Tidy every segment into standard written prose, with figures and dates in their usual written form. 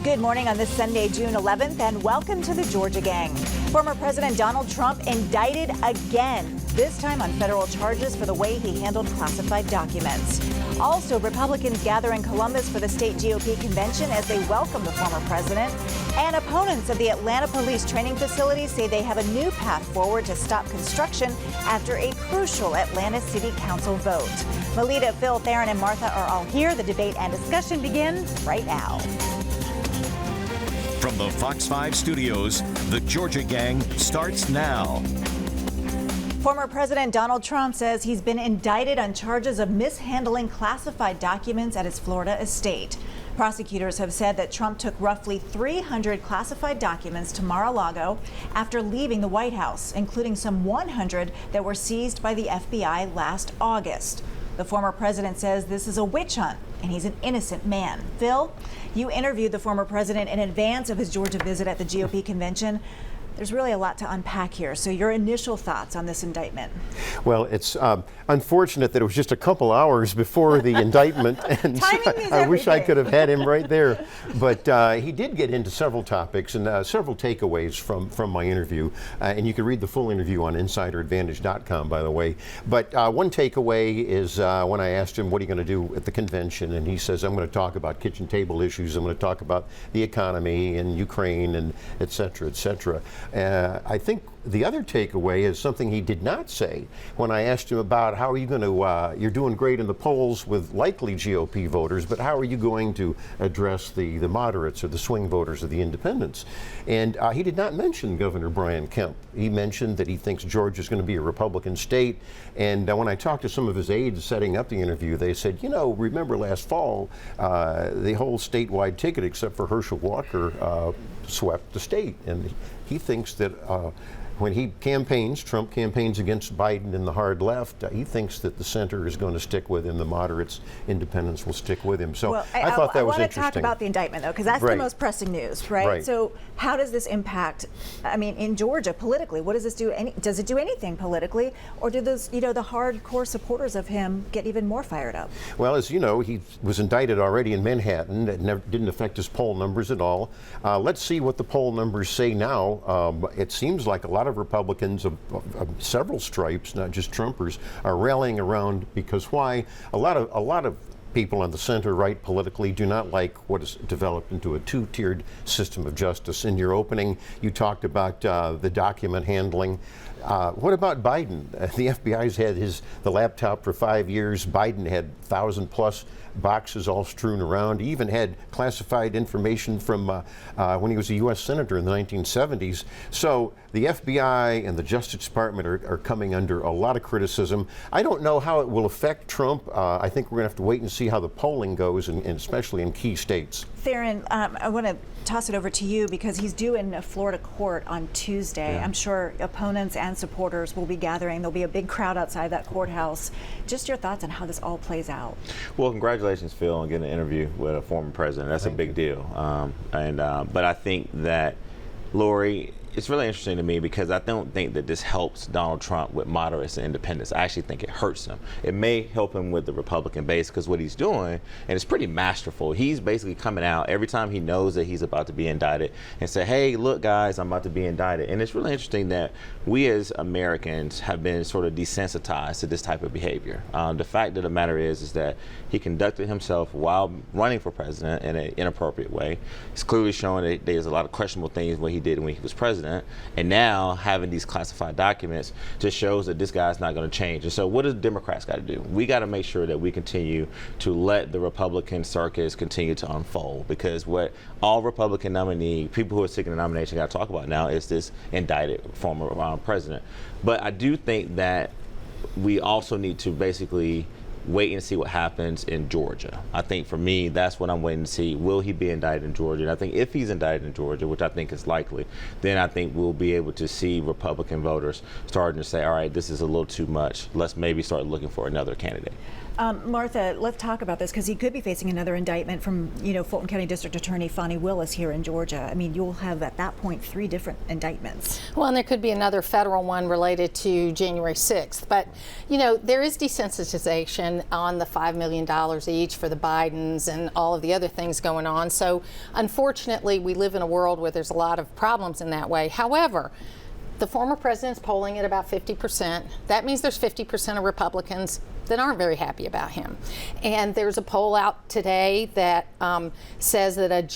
Good morning on this Sunday, June 11th, and welcome to the Georgia Gang. Former President Donald Trump indicted again, this time on federal charges for the way he handled classified documents. Also, Republicans gather in Columbus for the state GOP convention as they welcome the former president. And opponents of the Atlanta police training facility say they have a new path forward to stop construction after a crucial Atlanta City Council vote. Melita, Phil, Theron, and Martha are all here. The debate and discussion begin right now. From the Fox 5 studios, the Georgia Gang starts now. Former President Donald Trump says he's been indicted on charges of mishandling classified documents at his Florida estate. Prosecutors have said that Trump took roughly 300 classified documents to Mar-a-Lago after leaving the White House, including some 100 that were seized by the FBI last August. The former president says this is a witch hunt and he's an innocent man. Phil, you interviewed the former president in advance of his Georgia visit at the GOP convention. There's really a lot to unpack here. So your initial thoughts on this indictment? Well, it's unfortunate that it was just a couple hours before the indictment, and I wish I could have had him right there. But he did get into several topics and several takeaways from my interview. And you can read the full interview on insideradvantage.com, by the way. But one takeaway is when I asked him, what are you going to do at the convention? And he says, I'm going to talk about kitchen table issues. I'm going to talk about the economy and Ukraine and et cetera, et cetera. I think the other takeaway is something he did not say when I asked him about how are you going to, you're doing great in the polls with likely GOP voters, but how are you going to address the moderates or the swing voters or the independents? And he did not mention Governor Brian Kemp. He mentioned that he thinks Georgia is going to be a Republican state. And when I talked to some of his aides setting up the interview, they said, you know, remember last fall, the whole statewide ticket except for Herschel Walker swept the state. And he thinks that when he campaigns, Trump campaigns against Biden and the hard left, he thinks that the center is going to stick with him, the moderates, independents will stick with him. So well, I thought that was interesting. I want to talk about the indictment, though, because that's the most pressing news, right? So how does this impact, I mean, in Georgia, politically, what does this do? Does it do anything politically, or do those, you know, the hardcore supporters of him get even more fired up? Well, as you know, he was indicted already in Manhattan. It didn't affect his poll numbers at all. Let's see what the poll numbers say now. It seems like a lot of Republicans of several stripes, not just Trumpers, are rallying around because why? A lot of people on the center right politically do not like what has developed into a two-tiered system of justice. In your opening, you talked about the document handling. What about Biden? The FBI's had the laptop for 5 years. Biden had 1,000+ boxes all strewn around. He even had classified information from when he was a U.S. Senator in the 1970s. So the FBI and the Justice Department are coming under a lot of criticism. I don't know how it will affect Trump. I think we're going to have to wait and see how the polling goes, and especially in key states. Theron, I want to toss it over to you because he's due in a Florida court on Tuesday. Yeah. I'm sure opponents and supporters will be gathering. There'll be a big crowd outside that courthouse. Just your thoughts on how this all plays out. Well, congratulations, Phil, on getting an interview with a former president. That's a big deal. But I think that, Lori, it's really interesting to me because I don't think that this helps Donald Trump with moderates and independents. I actually think it hurts him. It may help him with the Republican base because what he's doing, and it's pretty masterful, he's basically coming out every time he knows that he's about to be indicted and say, hey, look, guys, I'm about to be indicted. And it's really interesting that we as Americans have been sort of desensitized to this type of behavior. The fact of the matter is that he conducted himself while running for president in an inappropriate way. It's clearly showing that there's a lot of questionable things what he did when he was president. And now having these classified documents just shows that this guy's not going to change. And so what does Democrats got to do? We got to make sure that we continue to let the Republican circus continue to unfold, because what all Republican nominee, people who are seeking the nomination, got to talk about now is this indicted former president. But I do think that we also need to basically wait and see what happens in Georgia. I think for me, that's what I'm waiting to see. Will he be indicted in Georgia? And I think if he's indicted in Georgia, which I think is likely, then I think we'll be able to see Republican voters starting to say, all right, this is a little too much. Let's maybe start looking for another candidate. Martha, let's talk about this because he could be facing another indictment from, Fulton County District Attorney Fonnie Willis here in Georgia. I mean, you'll have at that point 3 different indictments. Well, and there could be another federal one related to January 6th. But, there is desensitization on the $5 million each for the Bidens and all of the other things going on. So, unfortunately, we live in a world where there's a lot of problems in that way. However, the former president's polling at about 50%. That means there's 50% of Republicans that aren't very happy about him. And there's a poll out today that says that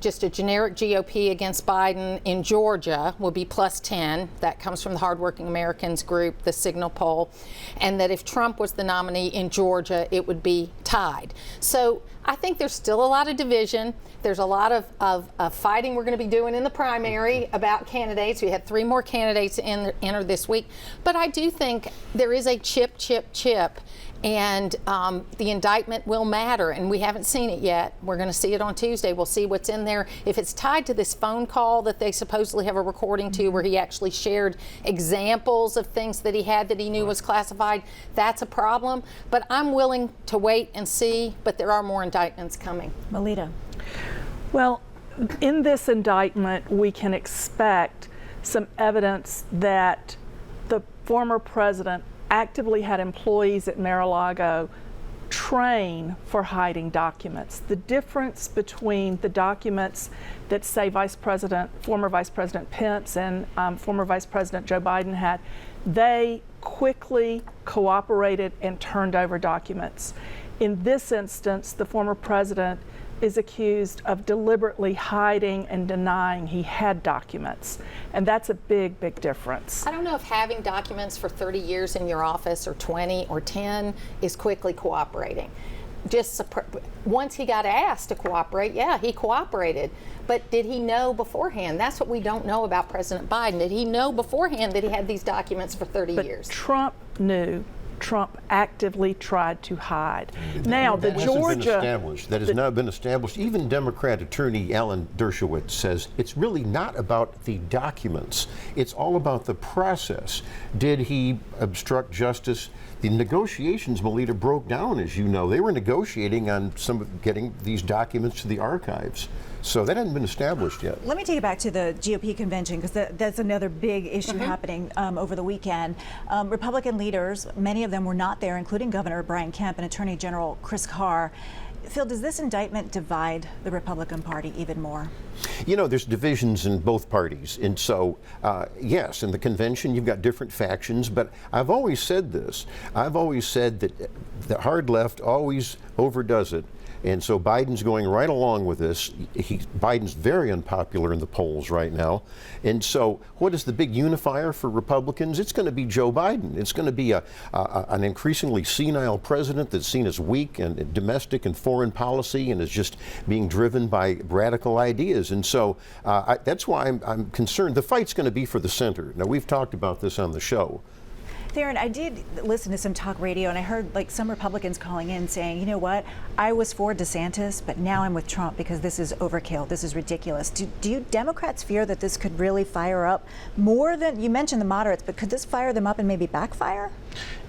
just a generic GOP against Biden in Georgia will be +10. That comes from the Hardworking Americans group, the Signal poll. And that if Trump was the nominee in Georgia, it would be tied. So I think there's still a lot of division. There's a lot of fighting we're going to be doing in the primary about candidates. We had 3 more candidates enter this week. But I do think there is a chip, and the indictment will matter, and we haven't seen it yet. We're going to see it on Tuesday. We'll see what's in there. If it's tied to this phone call that they supposedly have a recording to where he actually shared examples of things that he had that he knew was classified, that's a problem. But I'm willing to wait and see, but there are more indictments coming. Melita. Well, in this indictment, we can expect some evidence that the former president actively had employees at Mar-a-Lago train for hiding documents. The difference between the documents that say former Vice President Pence and former Vice President Joe Biden had, they quickly cooperated and turned over documents. In this instance, the former president is accused of deliberately hiding and denying he had documents. And that's a big, big difference. I don't know if having documents for 30 years in your office or 20 or 10 is quickly cooperating. Once he got asked to cooperate, yeah, he cooperated. But did he know beforehand? That's what we don't know about President Biden. Did he know beforehand that he had these documents for 30 years? Trump knew. Trump actively tried to hide. Now, that has not been established. Even Democrat attorney Alan Dershowitz says it's really not about the documents. It's all about the process. Did he obstruct justice? The negotiations, Melita, broke down, as you know. They were negotiating on getting these documents to the archives. So that hasn't been established yet. Let me take it back to the GOP convention, because that's another big issue happening over the weekend. Republican leaders, many of them were not there, including Governor Brian Kemp and Attorney General Chris Carr. Phil, does this indictment divide the Republican Party even more? There's divisions in both parties. And so, yes, in the convention, you've got different factions. But I've always said this. I've always said that the hard left always overdoes it. And so Biden's going right along with this. Biden's very unpopular in the polls right now. And so what is the big unifier for Republicans? It's going to be Joe Biden. It's going to be an increasingly senile president that's seen as weak in domestic and foreign policy and is just being driven by radical ideas. And so that's why I'm concerned. The fight's going to be for the center. Now, we've talked about this on the show. Theron, I did listen to some talk radio, and I heard some Republicans calling in saying, you know what, I was for DeSantis, but now I'm with Trump because this is overkill. This is ridiculous. Do you Democrats fear that this could really fire up more than, you mentioned the moderates, but could this fire them up and maybe backfire?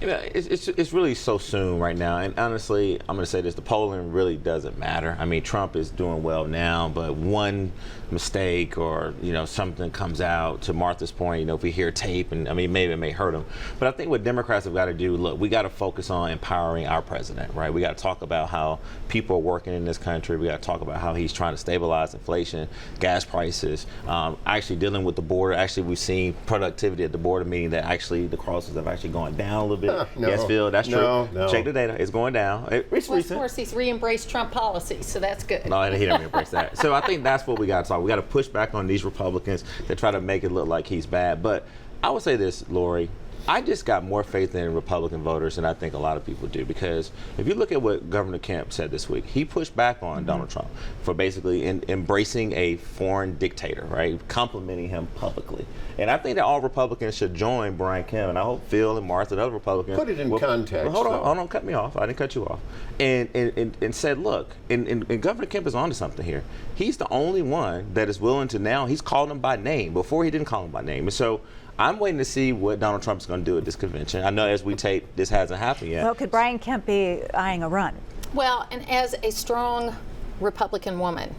It's really so soon right now, and honestly, I'm going to say this: the polling really doesn't matter. I mean, Trump is doing well now, but one mistake or something comes out. To Martha's point, if we hear tape, and maybe it may hurt him. But I think what Democrats have got to do, look, we got to focus on empowering our president, right? We got to talk about how people are working in this country. We got to talk about how he's trying to stabilize inflation, gas prices, actually dealing with the border. Actually, we've seen productivity at the border, meaning that actually the crosses have actually gone down a little bit. No, yes, Phil, that's true. No. Check the data. It's going down. It's well, recent. Of course, he's re-embraced Trump policies, so that's good. No, he didn't embrace that. So I think that's what we got to talk. We got to push back on these Republicans that try to make it look like he's bad. But I would say this, Lori. I just got more faith in Republican voters than I think a lot of people do, because if you look at what Governor Kemp said this week, he pushed back on Donald Trump for basically embracing a foreign dictator, right? Complimenting him publicly. And I think that all Republicans should join Brian Kemp, and I hope Phil and Martha and other Republicans put it in context. Hold on, cut me off. I didn't cut you off. And said, look, and Governor Kemp is onto something here. He's the only one that is willing to now. He's called him by name. Before he didn't call him by name, and so I'm waiting to see what Donald Trump's going to do at this convention. I know as we tape, this hasn't happened yet. Well, could Brian Kemp be eyeing a run? Well, and as a strong Republican woman,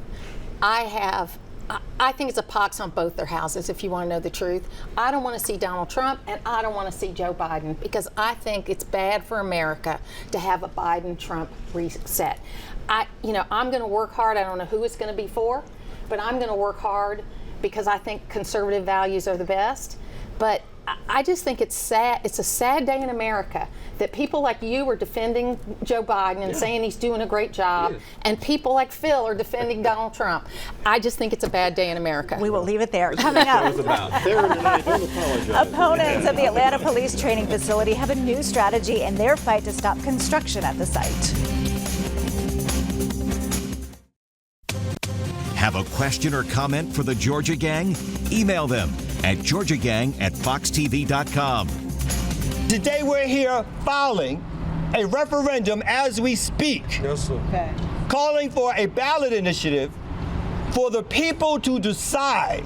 I think it's a pox on both their houses, if you want to know the truth. I don't want to see Donald Trump, and I don't want to see Joe Biden, because I think it's bad for America to have a Biden-Trump reset. I'm going to work hard. I don't know who it's going to be for, but I'm going to work hard because I think conservative values are the best. But I just think it's sad. It's a sad day in America that people like you are defending Joe Biden and saying he's doing a great job, and people like Phil are defending Donald Trump. I just think it's a bad day in America. We will leave it there. Coming up, opponents of the Atlanta Police Training Facility have a new strategy in their fight to stop construction at the site. Have a question or comment for the Georgia Gang? Email them at georgiagang@foxtv.com. Today we're here filing a referendum as we speak. Yes, sir. Okay. Calling for a ballot initiative for the people to decide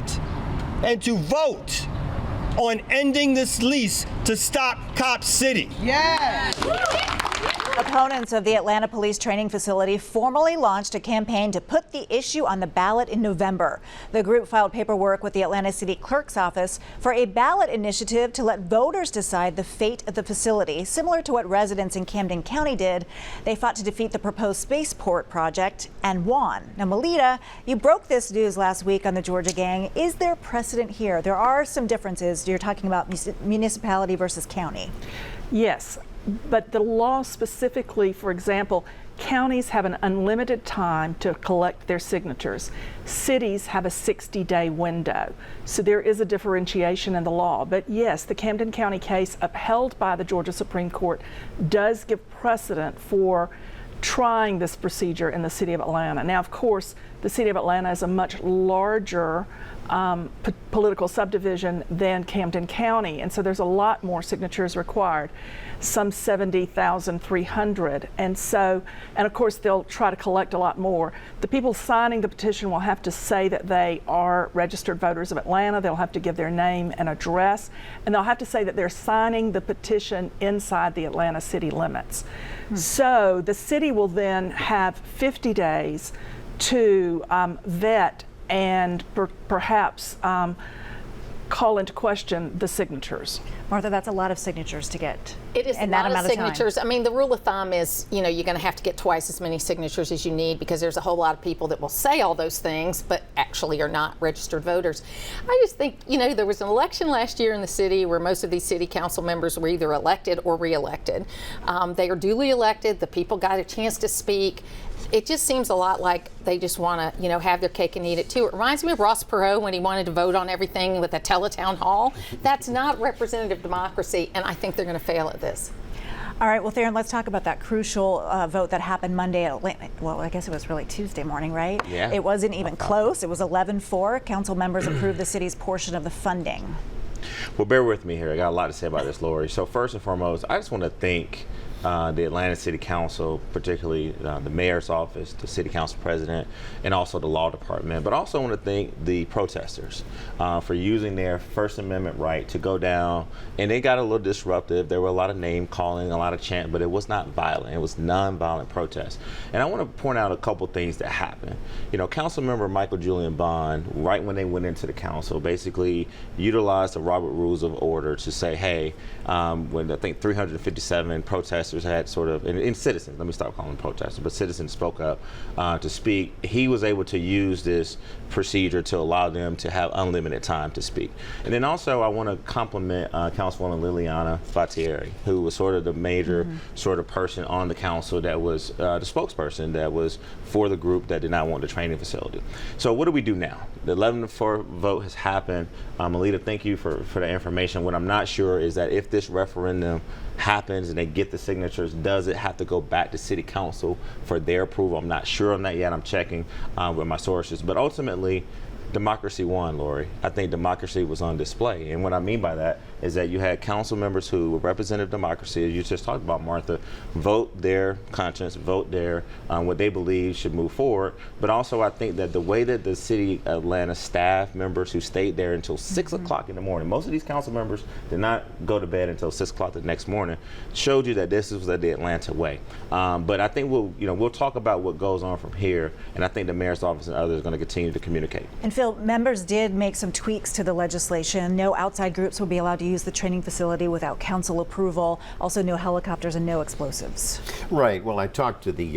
and to vote on ending this lease to stop Cop City. Yeah. Opponents of the Atlanta Police Training Facility formally launched a campaign to put the issue on the ballot in November. The group filed paperwork with the Atlanta City Clerk's office for a ballot initiative to let voters decide the fate of the facility, similar to what residents in Camden County did. They fought to defeat the proposed spaceport project and won. Now, Melita, you broke this news last week on the Georgia Gang. Is there precedent here? There are some differences. You're talking about municipality versus county. Yes, but the law specifically, for example, counties have an unlimited time to collect their signatures. Cities have a 60-day window. So there is a differentiation in the law. But yes, the Camden County case upheld by the Georgia Supreme Court does give precedent for trying this procedure in the city of Atlanta. Now, of course, the city of Atlanta is a much larger political subdivision than Camden County, and so there's a lot more signatures required, some 70,300, and of course they'll try to collect a lot more. The people signing the petition will have to say that they are registered voters of Atlanta. They'll have to give their name and address, and they'll have to say that they're signing the petition inside the Atlanta city limits. So the city will then have 50 days to vet and perhaps call into question the signatures. Martha, that's a lot of signatures to get. It is in a that lot amount of of time. signatures. I mean, the rule of thumb is, you're going to have to get twice as many signatures as you need, because there's a whole lot of people that will say all those things but actually are not registered voters. I just think, there was an election last year in the city where most of these city council members were either elected or re-elected. They are duly elected. The people got a chance to speak. It just seems a lot like they just want to, have their cake and eat it too. It reminds me of Ross Perot when he wanted to vote on everything with a teletown hall. That's not representative democracy, and I think they're going to fail at this. All right, well, Theron, let's talk about that crucial vote that happened Monday at Atlanta. Well, I guess it was really Tuesday morning, right? Yeah. It wasn't even close. It was 11-4. Council members approved the city's portion of the funding. Well, bear with me here. I got a lot to say about this, Lori. So first and foremost, I just want to thank the Atlanta City Council, particularly the mayor's office, the city council president, and also the law department. But also want to thank the protesters for using their First Amendment right to go down. And they got a little disruptive. There were a lot of name calling, a lot of chant, but it was not violent. It was non-violent protest. And I want to point out a couple things that happened. Council member Michael Julian Bond, right when they went into the council, basically utilized the Robert Rules of Order to say, hey, when I think 357 protesters had sort of, and citizens, let me stop calling them protesters, but citizens spoke up to speak. He was able to use this procedure to allow them to have unlimited time to speak. And then also I want to compliment Councilwoman Liliana Fattieri, who was sort of the major sort of person on the council that was the spokesperson that was for the group that did not want the training facility. So what do we do now? The 11-4 vote has happened. Melita, thank you for the information. What I'm not sure is that if this referendum happens and they get the signatures, does it have to go back to city council for their approval? I'm not sure on that yet. I'm checking with my sources. But ultimately, democracy won, Lori. I think democracy was on display. And what I mean by that is that you had council members who were representative democracy, as you just talked about, Martha, vote their conscience, vote their what they believe should move forward. But also I think that the way that the city of Atlanta staff members who stayed there until 6 o'clock in the morning, most of these council members did not go to bed until 6 o'clock the next morning, showed you that this was the Atlanta way. But I think we'll talk about what goes on from here, and I think the mayor's office and others are going to continue to communicate. And Phil, members did make some tweaks to the legislation. No outside groups will be allowed to use the training facility without council approval. Also, no helicopters and no explosives. Right. Well, I talked to the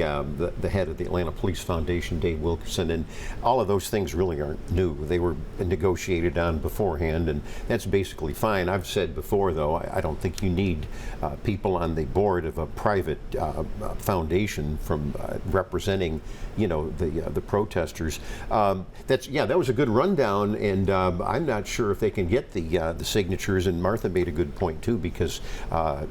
head of the Atlanta Police Foundation, Dave Wilkerson, and all of those things really aren't new. They were negotiated on beforehand, and that's basically fine. I've said before, though, I don't think you need people on the board of a private foundation from representing, the protesters. That was a good rundown, and I'm not sure if they can get the signatures. And Martha made a good point too, because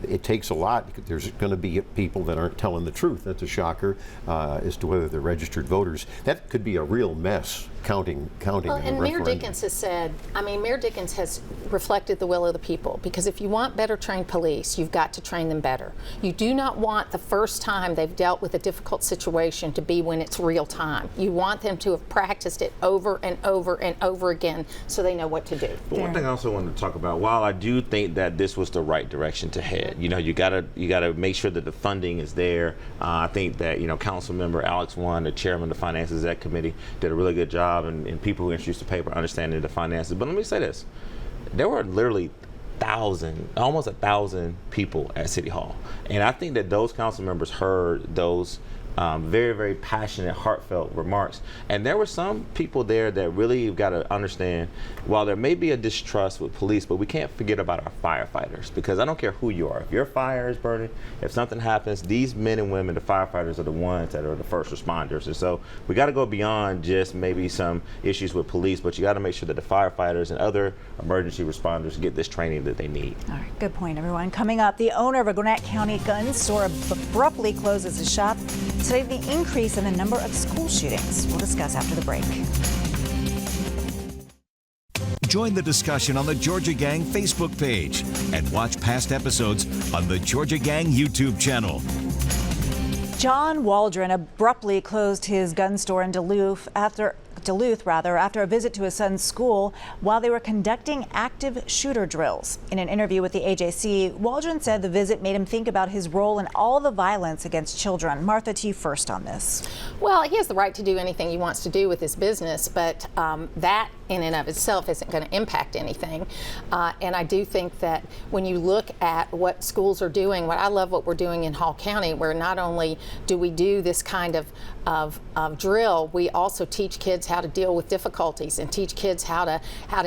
it takes a lot. There's going to be people that aren't telling the truth. That's a shocker as to whether they're registered voters. That could be a real mess. Counting. Well, and Mayor Dickens has said, Mayor Dickens has reflected the will of the people, because if you want better trained police, you've got to train them better. You do not want the first time they've dealt with a difficult situation to be when it's real time. You want them to have practiced it over and over and over again so they know what to do. But one thing I also wanted to talk about, while I do think that this was the right direction to head, you gotta make sure that the funding is there. I think that Council Member Alex One, the chairman of the Finance Exec Committee, did a really good job, and people who introduced the paper understanding the finances. But let me say this: there were literally almost 1,000 people at City Hall, and I think that those council members heard those very, very passionate, heartfelt remarks. And there were some people there that really you've got to understand, while there may be a distrust with police, but we can't forget about our firefighters, because I don't care who you are. If your fire is burning, if something happens, these men and women, the firefighters, are the ones that are the first responders. And so we got to go beyond just maybe some issues with police, but you got to make sure that the firefighters and other emergency responders get this training that they need. All right, good point, everyone. Coming up, the owner of a Gwinnett County gun store abruptly closes his shop, citing the increase in the number of school shootings. We'll discuss after the break. Join the discussion on the Georgia Gang Facebook page and watch past episodes on the Georgia Gang YouTube channel. John Waldron abruptly closed his gun store in Duluth after a visit to his son's school while they were conducting active shooter drills. In an interview with the AJC, Waldron said the visit made him think about his role in all the violence against children. Martha, to you first on this. Well, he has the right to do anything he wants to do with his business, but that in and of itself isn't going to impact anything. And I do think that when you look at what schools are doing, I love what we're doing in Hall County, where not only do we do this kind of drill, we also teach kids how to deal with difficulties and teach kids how to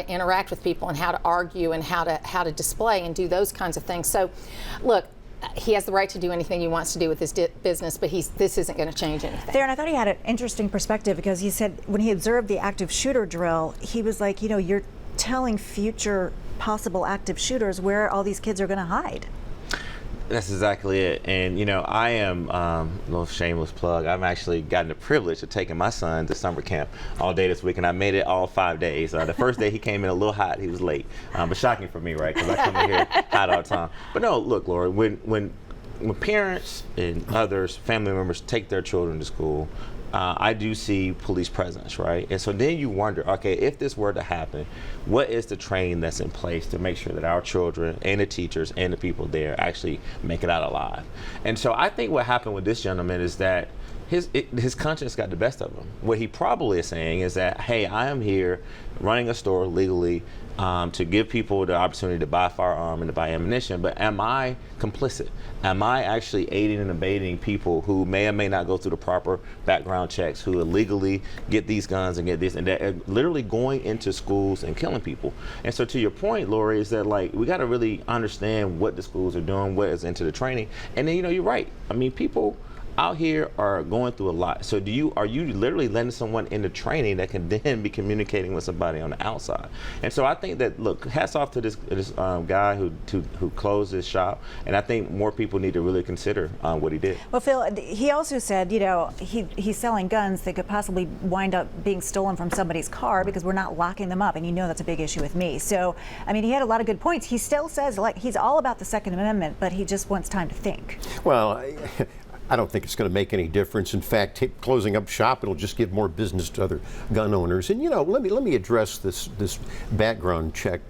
interact with people and how to argue and how to display and do those kinds of things. So, look, he has the right to do anything he wants to do with his business, but this isn't going to change anything. Darren, I thought he had an interesting perspective, because he said when he observed the active shooter drill, he was like, you're telling future possible active shooters where all these kids are going to hide. That's exactly it. And, I am, a little shameless plug, I've actually gotten the privilege of taking my son to summer camp all day this week, and I made it all 5 days. The first day he came in a little hot, he was late, but shocking for me, right? Because I come in here hot all the time. But no, look, Lori, when parents and others, family members, take their children to school, I do see police presence, right? And so then you wonder, okay, if this were to happen, what is the training that's in place to make sure that our children and the teachers and the people there actually make it out alive? And so I think what happened with this gentleman is that his conscience got the best of him. What he probably is saying is that, hey, I am here running a store legally to give people the opportunity to buy a firearm and to buy ammunition, but am I complicit? Am I actually aiding and abetting people who may or may not go through the proper background checks, who illegally get these guns and get this, and they're literally going into schools and killing people? And so to your point, Lori, is that we got to really understand what the schools are doing, what is into the training. And then, you're right. I mean, people out here are going through a lot. So are you literally letting someone into training that can then be communicating with somebody on the outside? And so I think that, look, hats off to this guy who closed his shop, and I think more people need to really consider what he did. Well, Phil, he also said, he's selling guns that could possibly wind up being stolen from somebody's car because we're not locking them up, and that's a big issue with me. So, I mean, he had a lot of good points. He still says, like, he's all about the Second Amendment, but he just wants time to think. Well, I don't think it's going to make any difference. In fact, closing up shop, it'll just give more business to other gun owners. And let me address this background check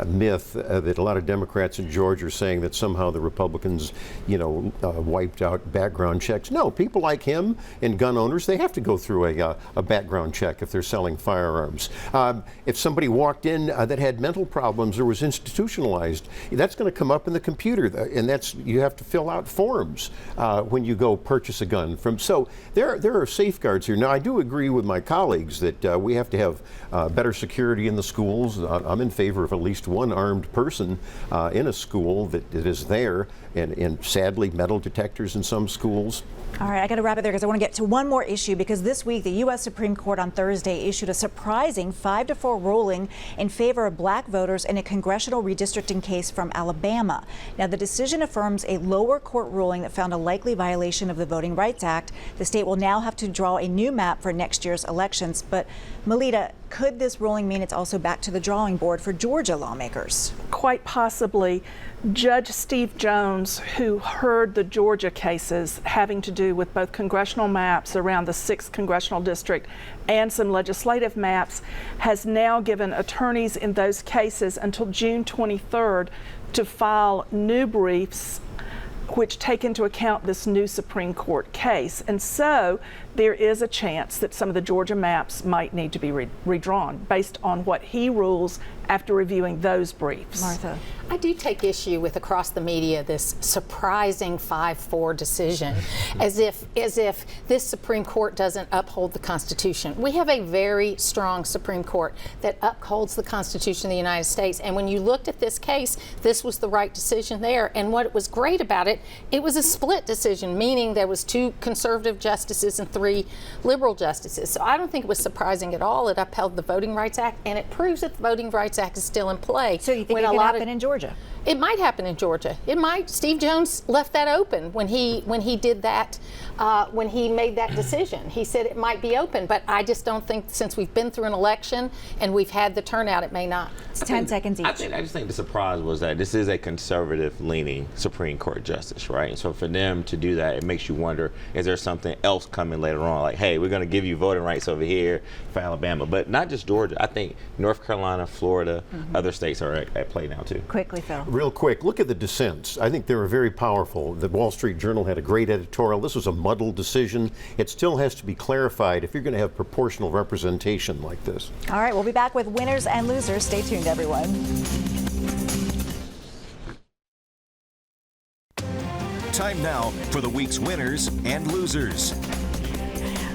myth that a lot of Democrats in Georgia are saying that somehow the Republicans, wiped out background checks. No, people like him and gun owners, they have to go through a background check if they're selling firearms. If somebody walked in that had mental problems or was institutionalized, that's going to come up in the computer, and you have to fill out forms when you go purchase a gun from. So there are safeguards here. Now, I do agree with my colleagues that we have to have better security in the schools. I'm in favor of at least one armed person in a school that is there, and sadly metal detectors in some schools. All right, I got to wrap it there because I want to get to one more issue, because this week the U.S. Supreme Court on Thursday issued a surprising 5-4 ruling in favor of black voters in a congressional redistricting case from Alabama. Now, the decision affirms a lower court ruling that found a likely violation of the Voting Rights Act. The state will now have to draw a new map for next year's elections. But Melita, could this ruling mean it's also back to the drawing board for Georgia lawmakers? Quite possibly. Judge Steve Jones, who heard the Georgia cases having to do with both congressional maps around the 6th congressional district and some legislative maps, has now given attorneys in those cases until June 23rd to file new briefs which take into account this new Supreme Court case. And so there is a chance that some of the Georgia maps might need to be redrawn based on what he rules after reviewing those briefs. Martha. I do take issue with, across the media, this surprising 5-4 decision, as if this Supreme Court doesn't uphold the Constitution. We have a very strong Supreme Court that upholds the Constitution of the United States, and when you looked at this case, this was the right decision there. And what was great about it, it was a split decision, meaning there was 2 conservative justices and 3 liberal justices. So I don't think it was surprising at all. It upheld the Voting Rights Act, and it proves that the Voting Rights Act is still in play. So you think it could happen in Georgia? It might happen in Georgia. It might. Steve Jones left that open when he did that, when he made that decision. He said it might be open, but I just don't think, since we've been through an election and we've had the turnout, it may not. It's 10 seconds each. I just think the surprise was that this is a conservative-leaning Supreme Court justice, right? And so for them to do that, it makes you wonder, is there something else coming later on? Like, hey, we're going to give you voting rights over here for Alabama. But not just Georgia. I think North Carolina, Florida, other states are at play now, too. Quickly, Phil. Real quick, look at the dissents. I think they were very powerful. The Wall Street Journal had a great editorial. This was a muddled decision. It still has to be clarified if you're going to have proportional representation like this. All right, we'll be back with winners and losers. Stay tuned, everyone. Time now for the week's winners and losers.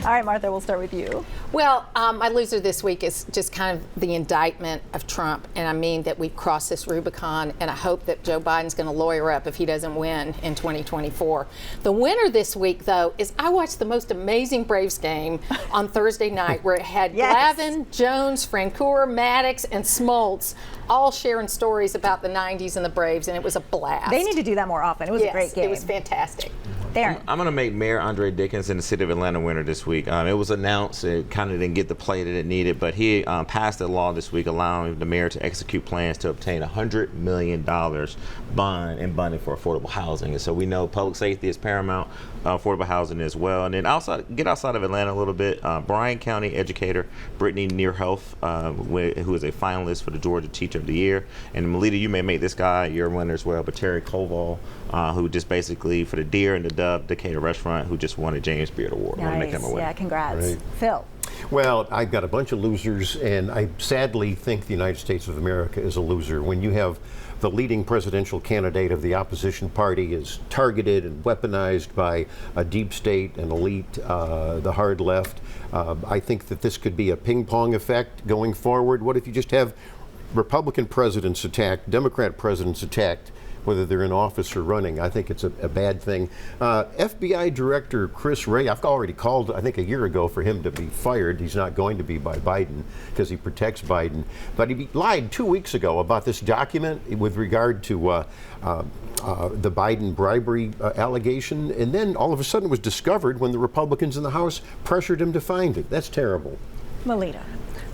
All right, Martha, we'll start with you. Well, my loser this week is just kind of the indictment of Trump, and I mean that we've crossed this Rubicon, and I hope that Joe Biden's going to lawyer up if he doesn't win in 2024. The winner this week, though, is I watched the most amazing Braves game on Thursday night, where it had Glavine, Jones, Francoeur, Maddox, and Smoltz all sharing stories about the 90s and the Braves, and it was a blast. They need to do that more often. It was a great game. It was fantastic. Darren. I'm going to make Mayor Andre Dickinson the City of Atlanta winner this week. It was announced, it kind of didn't get the play that it needed, but he passed a law this week allowing the mayor to execute plans to obtain $100 million bond and funding for affordable housing. And so we know public safety is paramount, affordable housing as well. And then get outside of Atlanta a little bit. Bryan County educator Brittany Nearhealth, who is a finalist for the Georgia Teacher of the Year. And Melita, you may make this guy your winner as well, but Terry Koval, who just basically for the Deer and the Dove Decatur restaurant, who just won a James Beard Award. Nice. I want to make him a winner. Yeah, congrats. Right. Phil. Well, I've got a bunch of losers, and I sadly think the United States of America is a loser. When you have the leading presidential candidate of the opposition party is targeted and weaponized by a deep state, an elite, the hard left, I think that this could be a ping-pong effect going forward. What if you just have Republican presidents attacked, Democrat presidents attacked, whether they're in office or running. I think it's a bad thing. FBI Director Chris Wray, I've already called, I think, a year ago for him to be fired. He's not going to be by Biden because he protects Biden. But he lied 2 weeks ago about this document with regard to the Biden bribery allegation, and then all of a sudden it was discovered when the Republicans in the House pressured him to find it. That's terrible. Melita.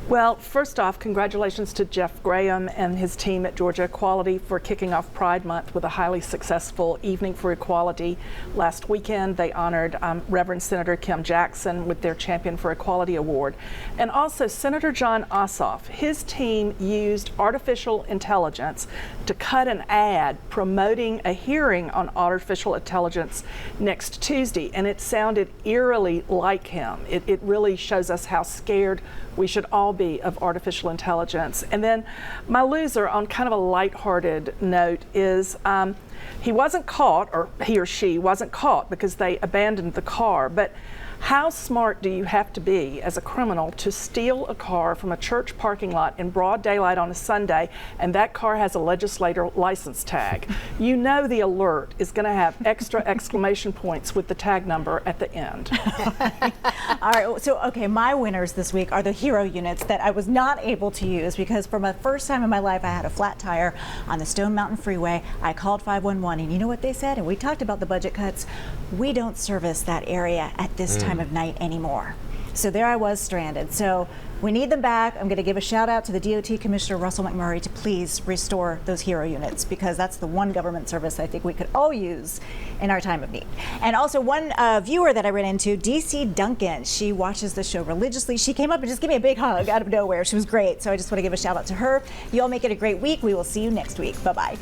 Well, first off, congratulations to Jeff Graham and his team at Georgia Equality for kicking off Pride Month with a highly successful Evening for Equality. Last weekend, they honored Reverend Senator Kim Jackson with their Champion for Equality Award. And also, Senator John Ossoff, his team used artificial intelligence to cut an ad promoting a hearing on artificial intelligence next Tuesday, and it sounded eerily like him. It really shows us how scared we should all be of artificial intelligence. And then my loser, on kind of a lighthearted note, is he wasn't caught, or he or she wasn't caught because they abandoned the car. But how smart do you have to be as a criminal to steal a car from a church parking lot in broad daylight on a Sunday, and that car has a legislator license tag? You know the alert is going to have extra exclamation points with the tag number at the end. All right, so okay, my winners this week are the hero units that I was not able to use because for my first time in my life I had a flat tire on the Stone Mountain Freeway. I called 511 and you know what they said? And we talked about the budget cuts. We don't service that area at this time of night anymore. So there I was stranded. So we need them back. I'm going to give a shout out to the DOT Commissioner Russell McMurray to please restore those hero units because that's the one government service I think we could all use in our time of need. And also one viewer that I ran into, DC Duncan, she watches the show religiously. She came up and just gave me a big hug out of nowhere. She was great. So I just want to give a shout out to her. You all make it a great week. We will see you next week. Bye-bye.